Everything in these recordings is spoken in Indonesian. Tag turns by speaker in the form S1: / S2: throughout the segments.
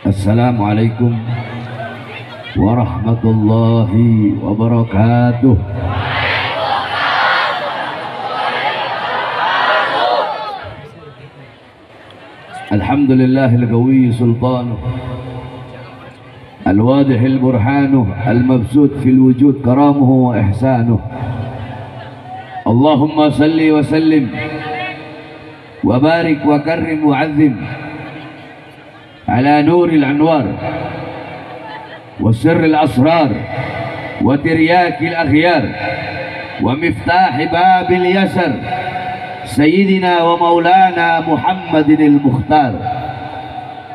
S1: Assalamualaikum warahmatullahi wabarakatuh. Alhamdulillahil qawi sultanuh al-wadihil burhanuh al-mabsut fil wujud karamuhu wa ihsanuh. Allahumma salli wa sallim wa barik wa karrim wa azim على نور الأنوار وسر الأسرار وترياك الأخيار ومفتاح باب اليسر سيدنا ومولانا محمد المختار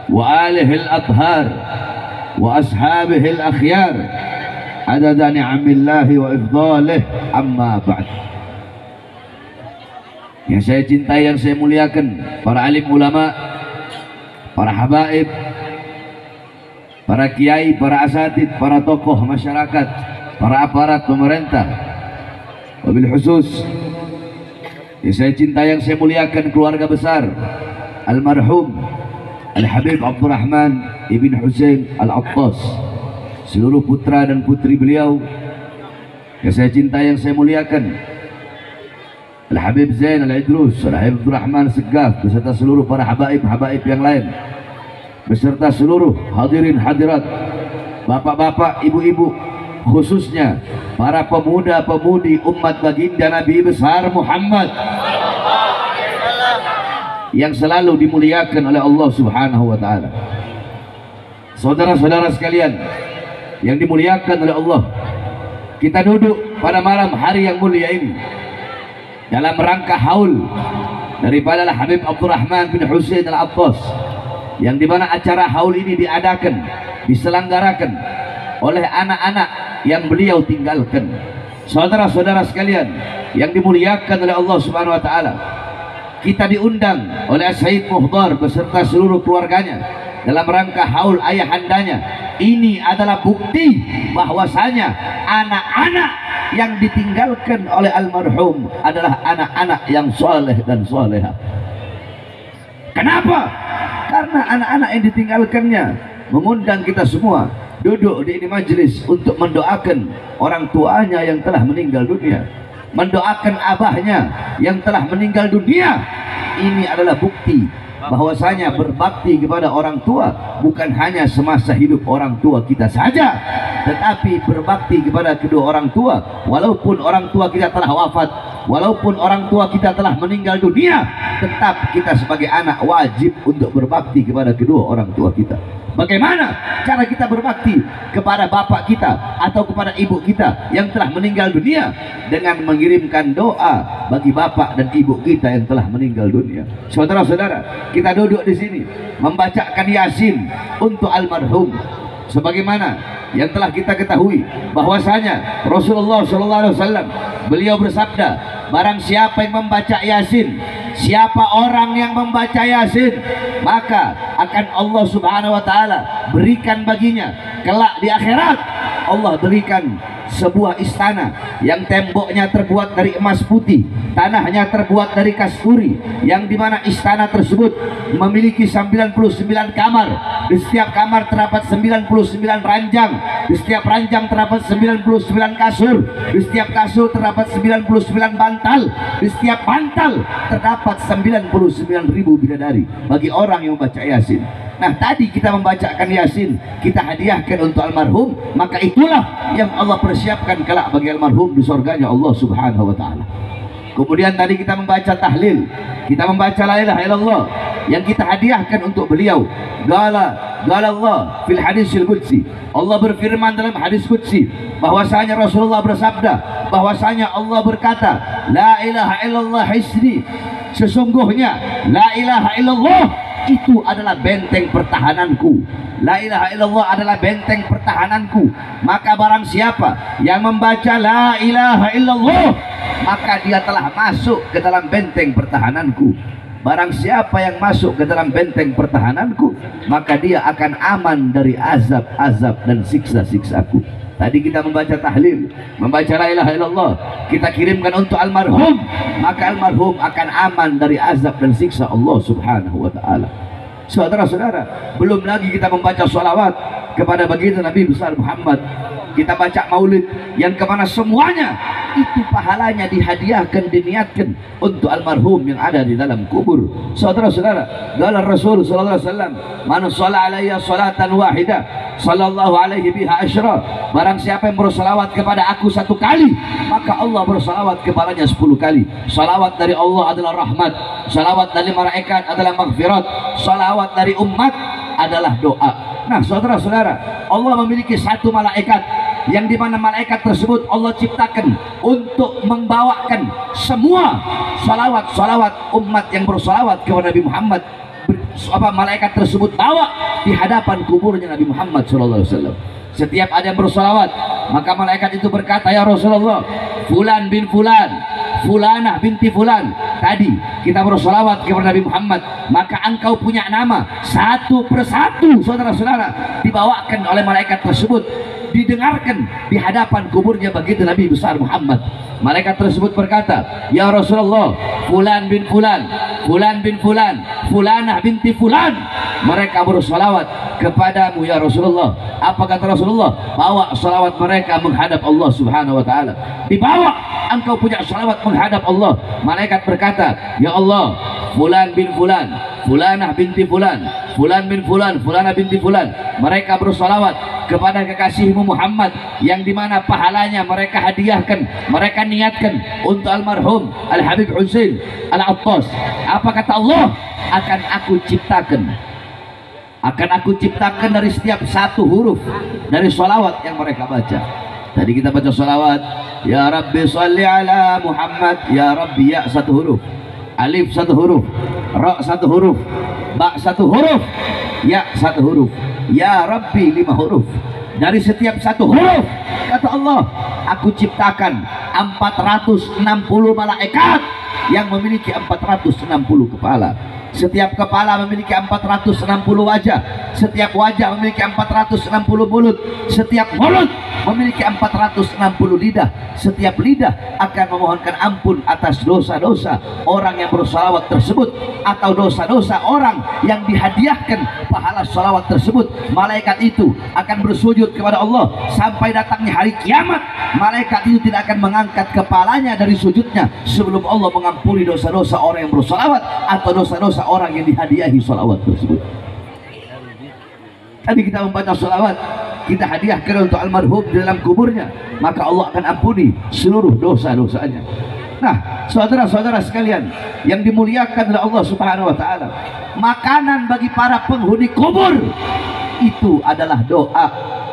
S1: وآله الأطهار وأصحابه الأخيار عدد نعم الله وإفضاله. أما بعد. Yang saya cintai, yang saya muliakan, para alim ulama, para habaib, para kiai, para asatid, para tokoh masyarakat, para aparat pemerintah, wabil khusus yang saya cintai, yang saya muliakan, keluarga besar almarhum Al-Habib Abdurrahman Ibn Husain Al-Attas, seluruh putra dan putri beliau yang saya cintai, yang saya muliakan, Al-Habib Zain Al-Idrus, Al-Habib Abdurrahman Segaf, beserta seluruh para habaib-habaib yang lain, beserta seluruh hadirin hadirat, bapak-bapak, ibu-ibu, khususnya para pemuda-pemudi umat baginda Nabi besar Muhammad yang selalu dimuliakan oleh Allah Subhanahu wa taala. Saudara-saudara sekalian yang dimuliakan oleh Allah, kita duduk pada malam hari yang mulia ini dalam rangka haul daripada Habib Abdurrahman bin Husain Al-Attas, yang dimana acara haul ini diadakan, diselenggarakan oleh anak-anak yang beliau tinggalkan. Saudara-saudara sekalian yang dimuliakan oleh Allah Subhanahu wa taala, kita diundang oleh Sayyid Muhdar beserta seluruh keluarganya dalam rangka haul ayahandanya. Ini adalah bukti bahwasanya anak-anak yang ditinggalkan oleh almarhum adalah anak-anak yang soleh dan soleha. Kenapa? Karena anak-anak yang ditinggalkannya mengundang kita semua duduk di ini majelis untuk mendoakan orang tuanya yang telah meninggal dunia, mendoakan abahnya yang telah meninggal dunia. Ini adalah bukti bahwasanya berbakti kepada orang tua bukan hanya semasa hidup orang tua kita saja, tetapi berbakti kepada kedua orang tua walaupun orang tua kita telah wafat, walaupun orang tua kita telah meninggal dunia, tetap kita sebagai anak wajib untuk berbakti kepada kedua orang tua kita. Bagaimana cara kita berbakti kepada bapak kita atau kepada ibu kita yang telah meninggal dunia? Dengan mengirimkan doa bagi bapak dan ibu kita yang telah meninggal dunia. Saudara-saudara, kita duduk di sini membacakan Yasin untuk almarhum, sebagaimana yang telah kita ketahui bahwasanya Rasulullah SAW beliau bersabda, barang siapa yang membaca Yasin, siapa orang yang membaca Yasin, maka akan Allah Subhanahu wa taala berikan baginya kelak di akhirat, Allah berikan sebuah istana yang temboknya terbuat dari emas putih, tanahnya terbuat dari kasturi, yang dimana istana tersebut memiliki 99 kamar. Di setiap kamar terdapat 99 ranjang, di setiap ranjang terdapat 99 kasur, di setiap kasur terdapat 99 bantal, di setiap bantal terdapat 99.000 bidadari bagi orang yang membaca Yasin. Nah, tadi kita membacakan Yasin, kita hadiahkan untuk almarhum, maka itulah yang Allah persiapkan kelak bagi almarhum di surganya Allah Subhanahu wa taala. Kemudian tadi kita membaca tahlil, kita membaca la ilaha illallah yang kita hadiahkan untuk beliau. Qala Allah fil hadisil qudsi, Allah berfirman dalam hadis qudsi bahwasanya Rasulullah bersabda, bahwasanya Allah berkata, la ilaha illallah hisni, sesungguhnya la ilaha illallah itu adalah benteng pertahananku. La ilaha illallah adalah benteng pertahananku. Maka barang siapa yang membaca la ilaha illallah, maka dia telah masuk ke dalam benteng pertahananku. Barang siapa yang masuk ke dalam benteng pertahananku, maka dia akan aman dari azab-azab dan siksa-siksaku. Tadi kita membaca tahlil, membaca la ilaha illallah, kita kirimkan untuk almarhum, maka almarhum akan aman dari azab dan siksa Allah Subhanahu wa taala. Saudara-saudara, belum lagi kita membaca sholawat kepada baginda Nabi besar Muhammad, kita baca maulid yang kemana semuanya itu pahalanya dihadiahkan, diniatkan untuk almarhum yang ada di dalam kubur. Saudara-saudara, qala Rasul sallallahu alaihi wasallam, man shalla alayya salatan wahidah sallallahu alaihi biha asyra, barang siapa yang bersalawat kepada aku satu kali, maka Allah bersalawat kepadanya 10 kali. Salawat dari Allah adalah rahmat, salawat dari malaikat adalah maghfirat, salawat dari umat adalah doa. Nah, saudara-saudara, Allah memiliki satu malaikat yang dimana malaikat tersebut Allah ciptakan untuk membawakan semua salawat umat yang bersalawat kepada Nabi Muhammad. Malaikat tersebut bawa di hadapan kuburnya Nabi Muhammad SAW. Setiap ada yang bersalawat, maka malaikat itu berkata, ya Rasulullah, fulan bin fulan, fulanah binti fulan, tadi kita bersalawat kepada Nabi Muhammad, maka engkau punya nama satu persatu, saudara-saudara, dibawakan oleh malaikat tersebut, didengarkan di hadapan kuburnya baginda Nabi besar Muhammad. Malaikat tersebut berkata, ya Rasulullah, fulan bin fulan, fulan bin fulan, fulanah binti fulan, mereka bersalawat kepadamu ya Rasulullah. Apa kata Rasulullah? Bawa salawat mereka menghadap Allah Subhanahu wa taala. Dibawa, engkau punya salawat menghadap Allah. Malaikat berkata, ya Allah, fulan bin fulan, fulanah binti fulan, fulan bin fulan, fulanah binti fulan, mereka bersalawat kepada kekasihmu Muhammad, yang dimana pahalanya mereka hadiahkan, mereka niatkan untuk almarhum Al-Habib Husain Al-Attas. Apa kata Allah? Akan aku ciptakan dari setiap satu huruf dari sholawat yang mereka baca. Tadi kita baca sholawat, ya Rabbi sholli ala Muhammad, ya Rabbi, ya satu huruf, alif satu huruf, ra satu huruf, ba satu huruf, ya satu huruf, ya Rabbi 5 huruf. Dari setiap satu huruf, kata Allah, aku ciptakan 460 malaikat yang memiliki 460 kepala. Setiap kepala memiliki 460 wajah, setiap wajah memiliki 460 mulut, setiap mulut memiliki 460 lidah, setiap lidah akan memohonkan ampun atas dosa-dosa orang yang bersalawat tersebut, atau dosa-dosa orang yang dihadiahkan pahala salawat tersebut. Malaikat itu akan bersujud kepada Allah sampai datangnya hari kiamat. Malaikat itu tidak akan mengangkat kepalanya dari sujudnya sebelum Allah mengampuni dosa-dosa orang yang bersalawat atau dosa-dosa orang yang dihadiahi salawat tersebut. Tadi kita membaca salawat, kita hadiahkan untuk almarhum di dalam kuburnya, maka Allah akan ampuni seluruh dosa-dosanya. Nah, saudara-saudara sekalian yang dimuliakan oleh Allah Subhanahu wa taala, makanan bagi para penghuni kubur itu adalah doa.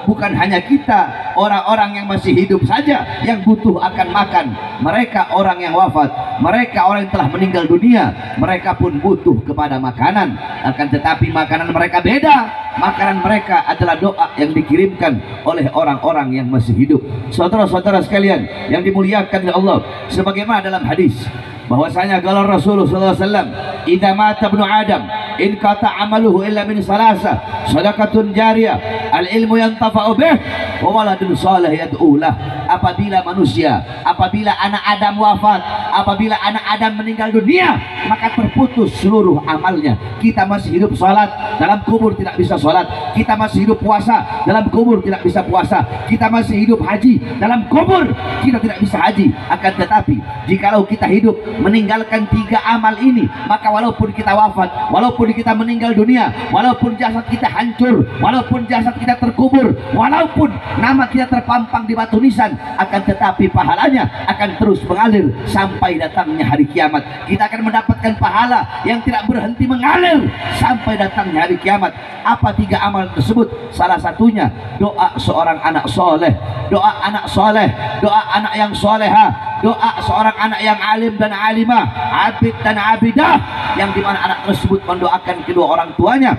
S1: Bukan hanya kita, orang-orang yang masih hidup saja yang butuh akan makan. Mereka orang yang wafat, mereka orang yang telah meninggal dunia, mereka pun butuh kepada makanan. Akan tetapi makanan mereka beda. Makanan mereka adalah doa yang dikirimkan oleh orang-orang yang masih hidup. Saudara-saudara sekalian yang dimuliakan oleh Allah, sebagaimana dalam hadis bahwasanya qala Rasulullah sallallahu alaihi wasallam, idza mata ibnu Adam in qata amaluhu illa min salasa, sadaqatun jariyah, al ilmu yantafa'u bih, wa waladun salih yad'u lah. Apabila anak Adam wafat, apabila anak Adam meninggal dunia, maka terputus seluruh amalnya. Kita masih hidup salat, dalam kubur tidak bisa salat. Kita masih hidup puasa, dalam kubur tidak bisa puasa. Kita masih hidup haji, dalam kubur kita tidak bisa haji. Akan tetapi jikalau kita hidup meninggalkan 3 amal ini, maka walaupun kita wafat, walaupun kita meninggal dunia, walaupun jasad kita hancur, walaupun jasad kita terkubur, walaupun nama kita terpampang di batu nisan, akan tetapi pahalanya akan terus mengalir sampai datangnya hari kiamat. Kita akan mendapatkan pahala yang tidak berhenti mengalir sampai datangnya hari kiamat. Apa 3 amal tersebut? Salah satunya doa seorang anak soleh, doa anak soleh, doa anak yang soleha, doa seorang anak yang alim dan alimah, abid dan abidah, yang dimana anak tersebut mendoakan kedua orang tuanya,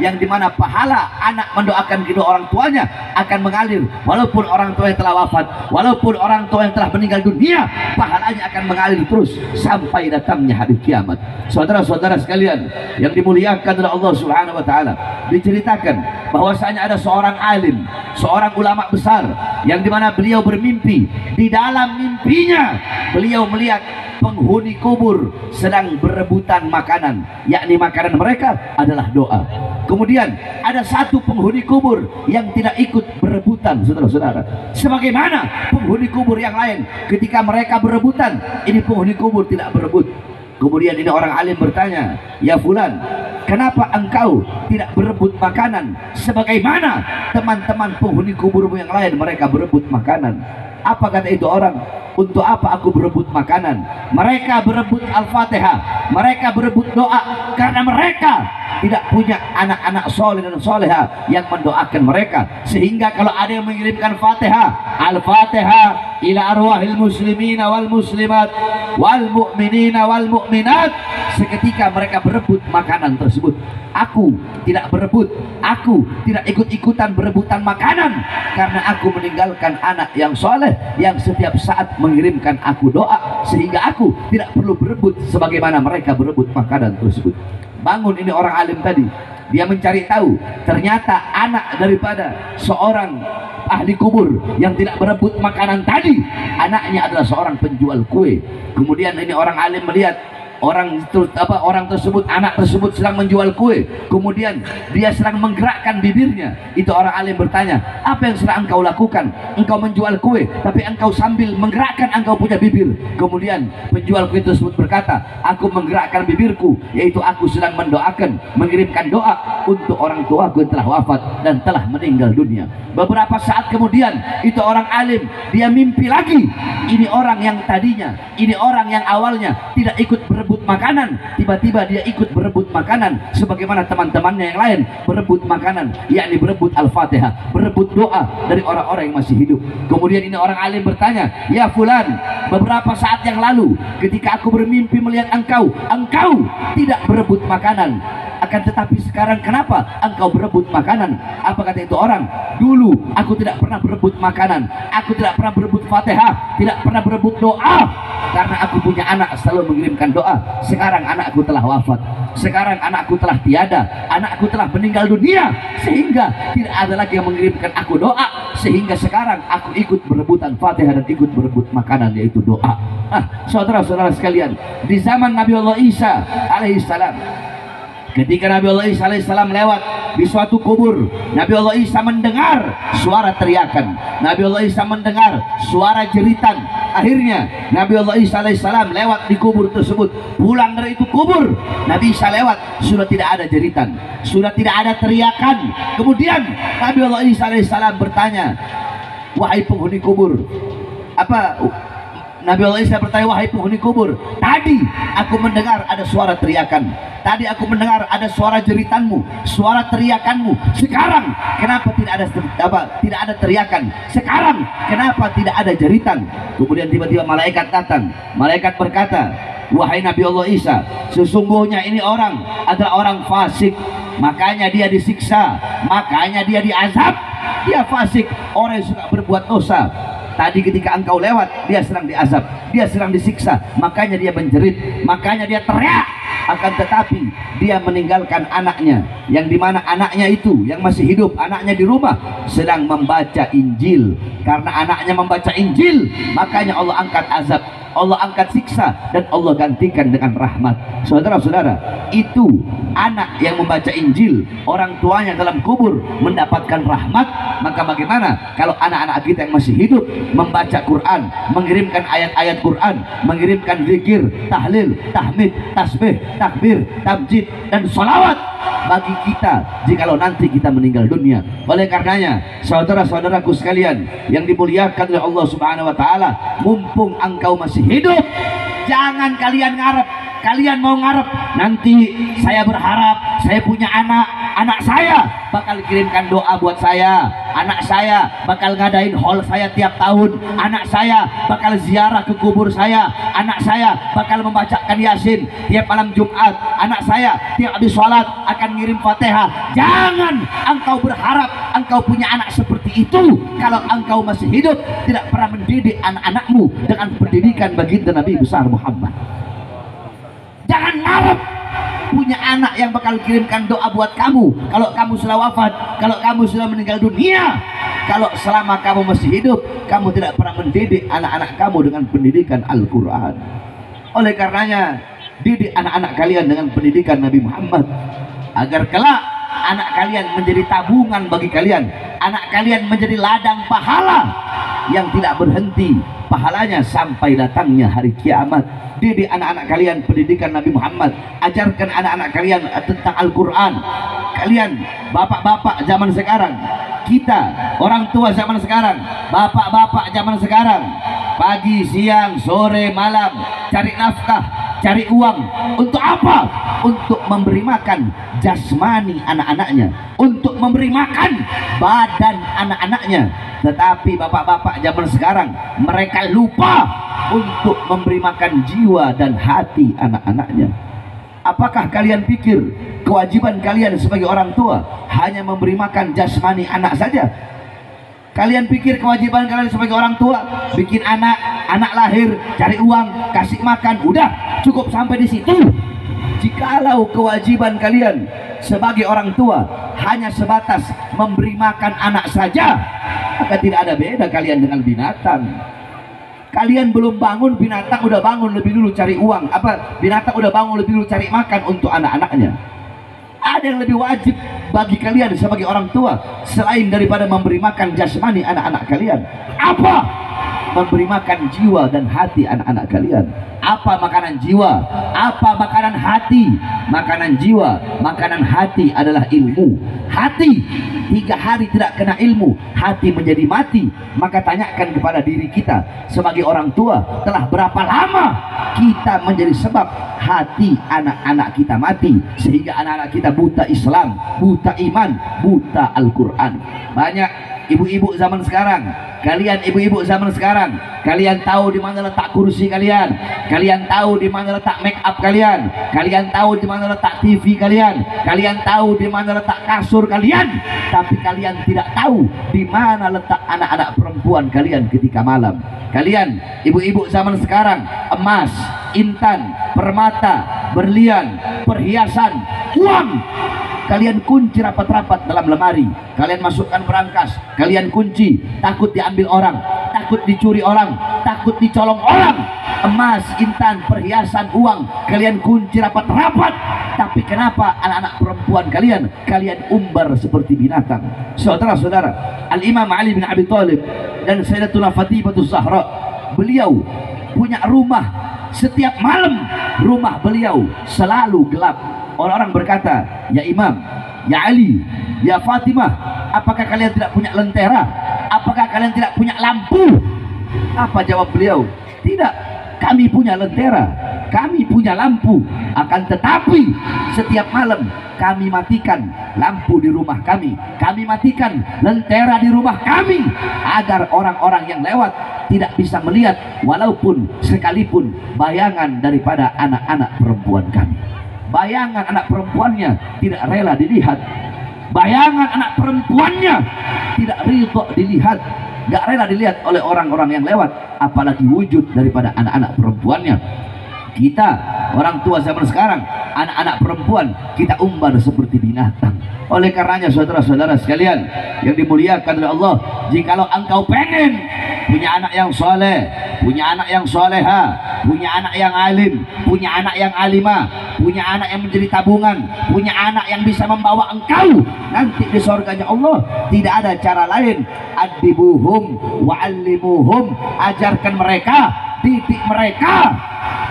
S1: yang dimana pahala anak mendoakan kedua orang tuanya akan mengalir walaupun orang tua yang telah wafat, walaupun orang tua yang telah meninggal dunia, pahalanya akan mengalir terus sampai datangnya hari kiamat. Saudara-saudara sekalian yang dimuliakan oleh Allah Subhanahu wa taala, diceritakan bahwasanya ada seorang alim, seorang ulama besar, yang dimana beliau bermimpi. Di dalam mimpinya beliau melihat penghuni kubur sedang berebutan makanan, yakni makanan mereka adalah doa. Kemudian ada satu penghuni kubur yang tidak ikut berebutan, saudara-saudara. Sebagaimana penghuni kubur yang lain, ketika mereka berebutan, ini penghuni kubur tidak berebut. Kemudian ini orang alim bertanya, ya fulan, kenapa engkau tidak berebut makanan sebagaimana teman-teman penghuni kuburmu yang lain mereka berebut makanan? Apa kata itu orang? Untuk apa aku berebut makanan? Mereka berebut Al-Fatihah, mereka berebut doa, karena mereka tidak punya anak-anak soleh dan soleha yang mendoakan mereka. Sehingga kalau ada yang mengirimkan Fatihah, Al-Fatihah ila arwahil muslimina wal muslimat wal mu'minina wal mu'minat, seketika mereka berebut makanan tersebut. Aku tidak berebut, aku tidak ikut-ikutan berebutan makanan, karena aku meninggalkan anak yang soleh yang setiap saat mengirimkan aku doa, sehingga aku tidak perlu berebut sebagaimana mereka berebut makanan tersebut. Bangun ini orang alim tadi, dia mencari tahu, ternyata anak daripada seorang ahli kubur yang tidak berebut makanan tadi, anaknya adalah seorang penjual kue. Kemudian ini orang alim melihat orang tersebut, anak tersebut sedang menjual kue, kemudian dia sedang menggerakkan bibirnya. Itu orang alim bertanya, apa yang sedang engkau lakukan? Engkau menjual kue tapi engkau sambil menggerakkan engkau punya bibir. Kemudian penjual kue tersebut berkata, aku menggerakkan bibirku, yaitu aku sedang mendoakan, mengirimkan doa untuk orang tuaku yang telah wafat dan telah meninggal dunia. Beberapa saat kemudian itu orang alim, dia mimpi lagi. Ini orang yang tadinya, ini orang yang awalnya tidak ikut berebut makanan, tiba-tiba dia ikut berebut makanan sebagaimana teman-temannya yang lain berebut makanan, yakni berebut Al-Fatihah, berebut doa dari orang-orang yang masih hidup. Kemudian ini orang alim bertanya, ya fulan, beberapa saat yang lalu ketika aku bermimpi melihat engkau tidak berebut makanan, akan tetapi sekarang kenapa engkau berebut makanan? Apa kata itu orang? Dulu aku tidak pernah berebut makanan, aku tidak pernah berebut Fatihah, tidak pernah berebut doa, karena aku punya anak selalu mengirimkan doa. Sekarang anakku telah wafat, sekarang anakku telah tiada, anakku telah meninggal dunia, sehingga tidak ada lagi yang mengirimkan aku doa, sehingga sekarang aku ikut berebutan Fatihah dan ikut berebut makanan, yaitu doa. Saudara-saudara sekalian, di zaman Nabi Allah Isa alaihissalam, ketika Nabi Allah Isa alaihissalam lewat di suatu kubur, Nabi Allah Isa mendengar suara teriakan, Nabi Allah Isa mendengar suara jeritan. Akhirnya Nabi Allah Isa alaihissalam lewat di kubur tersebut. Pulang dari itu kubur, Nabi Isa lewat, sudah tidak ada jeritan, sudah tidak ada teriakan. Kemudian Nabi Allah Isa alaihissalam bertanya, wahai penghuni kubur, Nabi Allah Isa bertanya, wahai penghuni kubur, tadi aku mendengar ada suara teriakan, tadi aku mendengar ada suara jeritanmu, suara teriakanmu. Sekarang kenapa tidak ada teriakan? Sekarang kenapa tidak ada jeritan? Kemudian tiba-tiba malaikat datang. Malaikat berkata, wahai Nabi Allah Isa, sesungguhnya ini orang adalah orang fasik, makanya dia disiksa, makanya dia diazab. Dia fasik, orang yang suka berbuat dosa. Tadi ketika engkau lewat, dia sedang diazab, dia sedang disiksa, makanya dia menjerit, makanya dia teriak. Akan tetapi dia meninggalkan anaknya, yang dimana anaknya itu yang masih hidup, anaknya di rumah sedang membaca Injil. Karena anaknya membaca Injil, makanya Allah angkat azab, Allah angkat siksa, dan Allah gantikan dengan rahmat. Saudara-saudara, itu anak yang membaca Injil, orang tuanya dalam kubur mendapatkan rahmat. Maka bagaimana kalau anak-anak kita yang masih hidup membaca Quran, mengirimkan ayat-ayat Quran, mengirimkan zikir, tahlil, tahmid, tasbih, takbir, tamjid, dan sholawat bagi kita jikalau nanti kita meninggal dunia. Oleh karenanya, saudara-saudaraku sekalian yang dimuliakan oleh Allah Subhanahu wa taala, mumpung engkau masih hidup, jangan kalian ngarep. Kalian mau ngarep, nanti saya berharap saya punya anak saya bakal kirimkan doa buat saya, anak saya bakal ngadain haul saya tiap tahun, anak saya bakal ziarah ke kubur saya, anak saya bakal membacakan Yasin tiap malam Jumat, anak saya tiap habis sholat akan ngirim Fatihah. Jangan engkau berharap engkau punya anak seperti itu kalau engkau masih hidup, tidak pernah mendidik anak-anakmu dengan pendidikan baginda Nabi besar Muhammad. Jangan ngarep punya anak yang bakal kirimkan doa buat kamu kalau kamu sudah wafat, kalau kamu sudah meninggal dunia. Kalau selama kamu masih hidup, kamu tidak pernah mendidik anak-anak kamu dengan pendidikan Al-Quran. Oleh karenanya, didik anak-anak kalian dengan pendidikan Nabi Muhammad, agar kelak anak kalian menjadi tabungan bagi kalian, anak kalian menjadi ladang pahala yang tidak berhenti pahalanya sampai datangnya hari kiamat. Didik anak-anak kalian pendidikan Nabi Muhammad, ajarkan anak-anak kalian tentang Al-Quran. Kalian bapak-bapak zaman sekarang, kita orang tua zaman sekarang, bapak-bapak zaman sekarang, pagi, siang, sore, malam cari nafkah, cari uang. Untuk apa? Untuk memberi makan jasmani anak-anaknya, untuk memberi makan badan anak-anaknya. Tetapi bapak-bapak zaman sekarang, mereka lupa untuk memberi makan jiwa dan hati anak-anaknya. Apakah kalian pikir kewajiban kalian sebagai orang tua hanya memberi makan jasmani anak saja? Kalian pikir kewajiban kalian sebagai orang tua bikin anak, anak lahir, cari uang, kasih makan, udah cukup sampai di situ? Jikalau kewajiban kalian sebagai orang tua hanya sebatas memberi makan anak saja, maka tidak ada beda kalian dengan binatang. Kalian belum bangun, binatang udah bangun lebih dulu cari uang. Binatang udah bangun lebih dulu cari makan untuk anak-anaknya. Ada yang lebih wajib bagi kalian sebagai orang tua selain daripada memberi makan jasmani anak-anak kalian? Apa? Memberi makan jiwa dan hati anak-anak kalian. Apa makanan jiwa? Apa makanan hati? Makanan jiwa, makanan hati adalah ilmu. Hati 3 hari tidak kena ilmu, hati menjadi mati. Maka tanyakan kepada diri kita sebagai orang tua, telah berapa lama kita menjadi sebab hati anak-anak kita mati, sehingga anak-anak kita buta Islam, buta iman, buta Al-Quran. Banyak ibu-ibu zaman sekarang, kalian ibu-ibu zaman sekarang, kalian tahu di mana letak kursi kalian, kalian tahu di mana letak make up kalian, kalian tahu di mana letak TV kalian, kalian tahu di mana letak kasur kalian, tapi kalian tidak tahu di mana letak anak-anak perempuan kalian ketika malam. Kalian ibu-ibu zaman sekarang, emas, intan, permata, berlian, perhiasan, uang, kalian kunci rapat-rapat dalam lemari, kalian masukkan berangkas, kalian kunci, takut diambil orang, takut dicuri orang, takut dicolong orang. Emas, intan, perhiasan, uang, kalian kunci rapat-rapat. Tapi kenapa anak-anak perempuan kalian umbar seperti binatang? Saudara-saudara, Al-Imam Ali bin Abi Thalib dan Sayyidatuna Fatimah Zahra, beliau punya rumah, setiap malam rumah beliau selalu gelap. Orang-orang berkata, ya Imam, ya Ali, ya Fatimah, apakah kalian tidak punya lentera? Apakah kalian tidak punya lampu? Apa jawab beliau? Tidak, kami punya lentera, kami punya lampu. Akan tetapi setiap malam kami matikan lampu di rumah kami matikan lentera di rumah kami, agar orang-orang yang lewat tidak bisa melihat walaupun sekalipun bayangan daripada anak-anak perempuan kami. Bayangan anak perempuannya tidak rela dilihat, bayangan anak perempuannya tidak ridho dilihat, gak rela dilihat oleh orang-orang yang lewat, apalagi wujud daripada anak-anak perempuannya. Kita orang tua zaman sekarang, anak-anak perempuan kita umbar seperti binatang. Oleh karenanya saudara-saudara sekalian yang dimuliakan oleh Allah, jikalau engkau pengen punya anak yang soleh, punya anak yang soleha, punya anak yang alim, punya anak yang alimah, punya anak yang menjadi tabungan, punya anak yang bisa membawa engkau nanti di surganya Allah, tidak ada cara lain. Adibuhum wa'allimuhum, ajarkan mereka, didik mereka.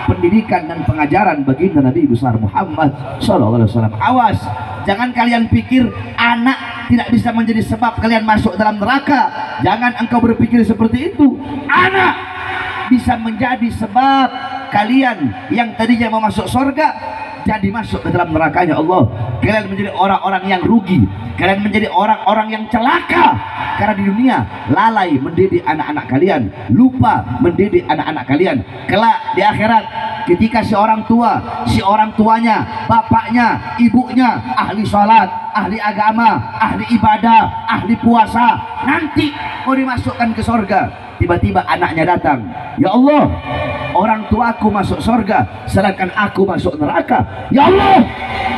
S1: Pendidikan dan pengajaran baginda Nabi besar Muhammad SAW. Awas, jangan kalian pikir anak tidak bisa menjadi sebab kalian masuk dalam neraka. Jangan engkau berpikir seperti itu. Anak bisa menjadi sebab kalian yang tadinya mau masuk surga jadi masuk ke dalam nerakanya Allah. Kalian menjadi orang-orang yang rugi, kalian menjadi orang-orang yang celaka, karena di dunia lalai mendidik anak-anak kalian, lupa mendidik anak-anak kalian. Kelak di akhirat, ketika si orang tuanya, bapaknya, ibunya ahli sholat, ahli agama, ahli ibadah, ahli puasa, nanti mau dimasukkan ke surga, tiba-tiba anaknya datang, ya Allah, orang tuaku masuk surga sedangkan aku masuk neraka. Ya Allah,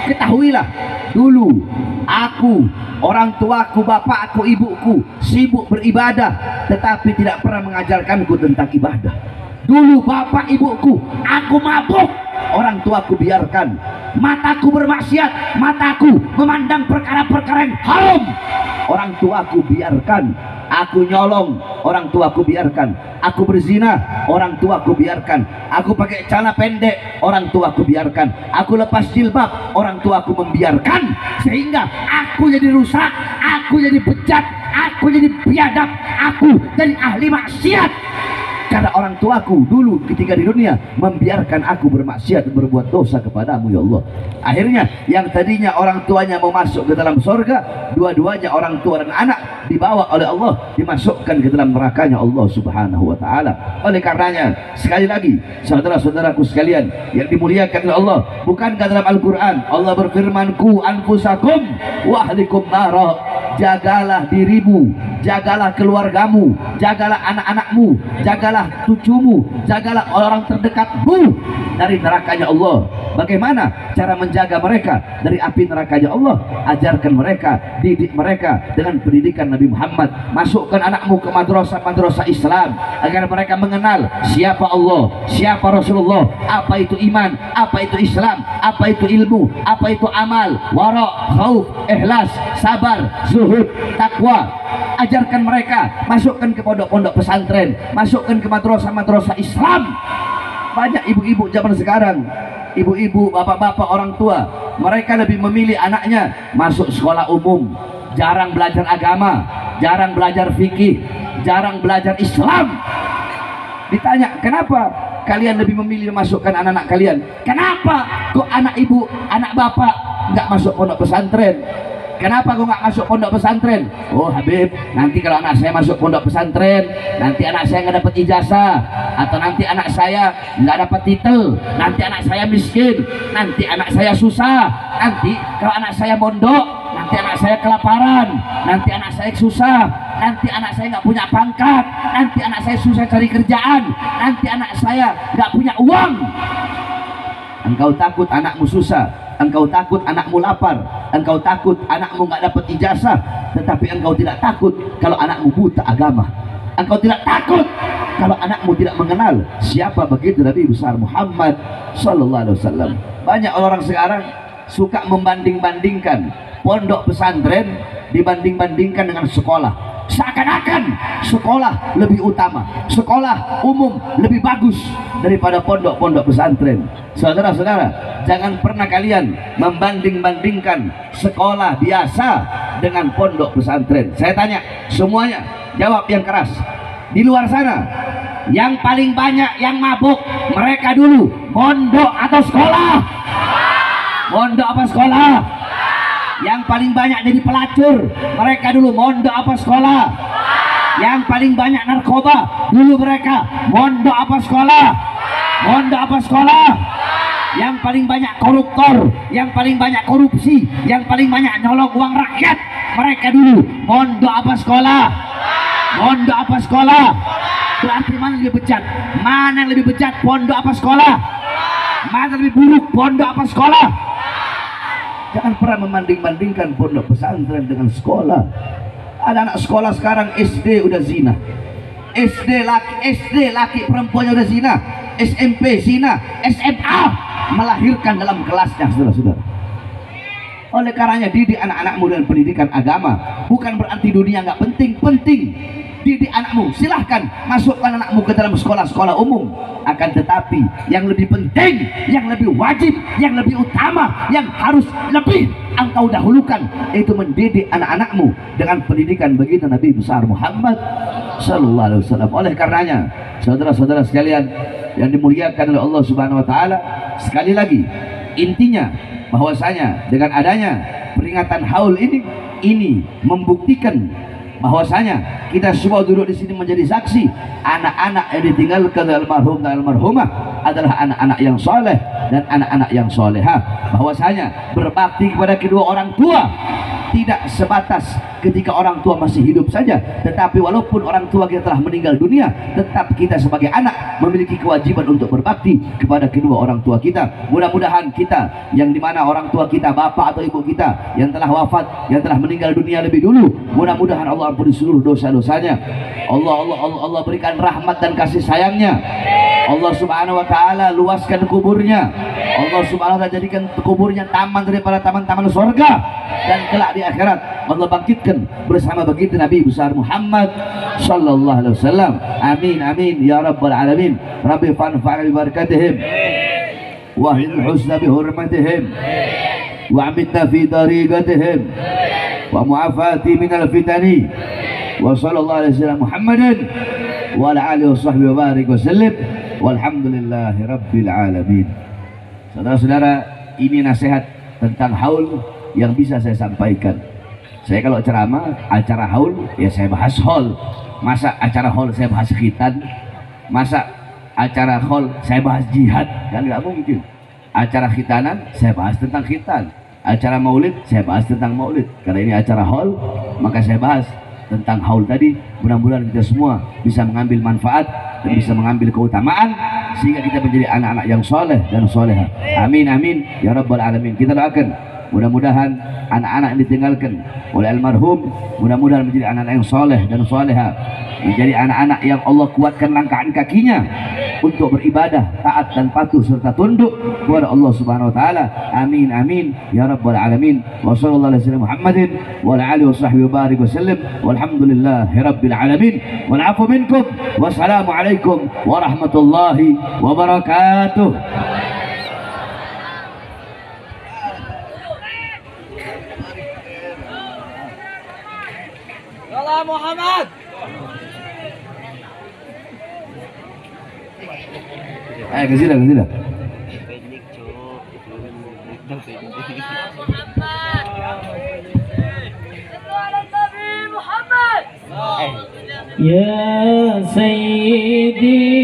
S1: ketahuilah dulu aku, orang tuaku, bapakku, ibuku sibuk beribadah tetapi tidak pernah mengajarkanku tentang ibadah. Dulu bapak ibuku, aku mabuk, orang tuaku biarkan. Mataku bermaksiat, mataku memandang perkara-perkara yang haram, orang tuaku biarkan. Aku nyolong, orang tuaku biarkan. Aku berzina, orang tuaku biarkan. Aku pakai celana pendek, orang tuaku biarkan. Aku lepas jilbab, orang tuaku membiarkan. Sehingga aku jadi rusak, aku jadi bejat, aku jadi biadab, aku jadi ahli maksiat. Karena orang tuaku dulu ketika di dunia membiarkan aku bermaksiat, berbuat dosa kepadamu ya Allah. Akhirnya yang tadinya orang tuanya mau masuk ke dalam surga, dua-duanya orang tua dan anak dibawa oleh Allah, dimasukkan ke dalam nerakanya Allah subhanahu wa ta'ala. Oleh karenanya sekali lagi saudara-saudaraku sekalian yang dimuliakan oleh Allah, bukankah dalam Al-Quran Allah berfirman, ku anfusakum wa ahlikum nara, jagalah dirimu, jagalah keluargamu, jagalah anak-anakmu, jagalah cucumu, jagalah orang terdekatmu dari nerakanya Allah. Bagaimana cara menjaga mereka dari api nerakanya Allah? Ajarkan mereka, didik mereka dengan pendidikan Nabi Muhammad. Masukkan anakmu ke madrasah-madrasah Islam agar mereka mengenal siapa Allah, siapa Rasulullah, apa itu iman, apa itu Islam, apa itu ilmu, apa itu amal, wara, khauf, ikhlas, sabar, zuhud, takwa. Ajarkan mereka, masukkan ke pondok-pondok pesantren, masukkan ke madrasah-madrasah Islam. Banyak ibu-ibu zaman sekarang, ibu-ibu, bapak-bapak, orang tua, mereka lebih memilih anaknya masuk sekolah umum, jarang belajar agama, jarang belajar fikih, jarang belajar Islam. Ditanya, kenapa kalian lebih memilih masukkan anak-anak kalian? Kenapa kok anak ibu, anak bapak nggak masuk pondok pesantren? Kenapa kok nggak masuk pondok pesantren? Oh Habib, nanti kalau anak saya masuk pondok pesantren, nanti anak saya nggak dapat ijazah, atau nanti anak saya nggak dapat titel, nanti anak saya miskin, nanti anak saya susah, nanti kalau anak saya mondok, nanti anak saya kelaparan, nanti anak saya susah, nanti anak saya nggak punya pangkat, nanti anak saya susah cari kerjaan, nanti anak saya nggak punya uang. Engkau takut anakmu susah, engkau takut anakmu lapar, engkau takut anakmu nggak dapat ijazah, tetapi engkau tidak takut kalau anakmu buta agama. Engkau tidak takut kalau anakmu tidak mengenal siapa begitu Nabi besar Muhammad sallallahu alaihi wasallam. Banyak orang sekarang suka membanding-bandingkan pondok pesantren dibanding-bandingkan dengan sekolah. Seakan-akan sekolah lebih utama, sekolah umum lebih bagus daripada pondok-pondok pesantren. Saudara-saudara, jangan pernah kalian membanding-bandingkan sekolah biasa dengan pondok pesantren. Saya tanya semuanya, jawab yang keras. Di luar sana yang paling banyak yang mabuk mereka dulu pondok atau sekolah? Pondok apa sekolah? Yang paling banyak jadi pelacur mereka dulu mondok apa sekolah? Yang paling banyak narkoba dulu mereka mondok apa sekolah? Mondok apa sekolah? Yang paling banyak koruptor, yang paling banyak korupsi, yang paling banyak nyolong uang rakyat mereka dulu mondok apa sekolah? Mondok apa sekolah? Berarti mana lebih bejat? Mana yang lebih bejat, pondok apa sekolah? Mana lebih buruk, pondok apa sekolah? Jangan pernah membanding-bandingkan pondok pesantren dengan sekolah. Ada anak sekolah sekarang SD udah zina, SD laki perempuannya udah zina, SMP zina, SMA melahirkan dalam kelasnya, saudara-saudara. Oleh karenanya didik anak-anakmu dengan pendidikan agama. Bukan berarti dunia nggak penting, penting. Didik anakmu, silahkan masukkan anakmu ke dalam sekolah-sekolah umum. Akan tetapi yang lebih penting, yang lebih wajib, yang lebih utama, yang harus lebih engkau dahulukan, yaitu mendidik anak-anakmu dengan pendidikan baginda Nabi besar Muhammad sallallahu alaihi wasallam. Oleh karenanya, saudara-saudara sekalian yang dimuliakan oleh Allah Subhanahu wa taala, sekali lagi intinya bahwasanya dengan adanya peringatan haul ini membuktikan bahwasanya kita semua duduk di sini menjadi saksi, anak-anak yang ditinggalkan almarhum dan almarhumah adalah anak-anak yang soleh dan anak-anak yang solehah. Bahwasanya berbakti kepada kedua orang tua tidak sebatas ketika orang tua masih hidup saja, tetapi walaupun orang tua kita telah meninggal dunia, tetap kita sebagai anak memiliki kewajiban untuk berbakti kepada kedua orang tua kita. Mudah-mudahan kita yang dimana orang tua kita, bapak atau ibu kita yang telah wafat, yang telah meninggal dunia lebih dulu, mudah-mudahan Allah ampuni seluruh dosa-dosanya. Allah berikan rahmat dan kasih sayangnya. Allah subhanahu wa ta'ala luaskan kuburnya. Allah subhanahu wa ta'ala jadikan kuburnya taman daripada taman-taman surga, dan kelak di akhirat Allah bangkitkan bersama baginda Nabi besar Muhammad sallallahu alaihi wasallam. Amin amin ya rabbal alamin. Rabbi fanfa'na bi barakatihim wa hil husna bi hurmatihim wa amitna fi tariqatihim wa mu'afati minal fitani wa sallallahu alaihi wasallam Muhammadin wa ala alihi wa sahbihi wa barik wa sallim walhamdulillahi rabbil alamin. Saudara-saudara, ini nasihat tentang haul yang bisa saya sampaikan. Saya kalau ceramah acara haul ya saya bahas haul. Masa acara haul saya bahas khitan? Masa acara haul saya bahas jihad? Kan nggak mungkin. Acara khitanan saya bahas tentang khitan. Acara maulid saya bahas tentang maulid. Karena ini acara haul, maka saya bahas tentang haul tadi. Mudah-mudahan kita semua bisa mengambil manfaat dan bisa mengambil keutamaan sehingga kita menjadi anak-anak yang soleh dan soleha. Amin amin ya rabbal alamin. Kita doakan mudah-mudahan anak-anak yang ditinggalkan oleh almarhum mudah-mudahan menjadi anak-anak yang soleh dan soleha, menjadi anak-anak yang Allah kuatkan langkah kakinya untuk beribadah, taat dan patuh serta tunduk kepada Allah Subhanahu wa taala. Amin amin ya rabbal alamin. Wa sallallahu alaihi wasallam Muhammadin wa ala alihi washabbihi wa barik wasallam walhamdulillahi rabbil alamin. Wal afu minkum wassalamu alaikum warahmatullahi wabarakatuh.
S2: Salam Muhammad.
S1: Ayo ke sini.
S2: Ya Sayyidi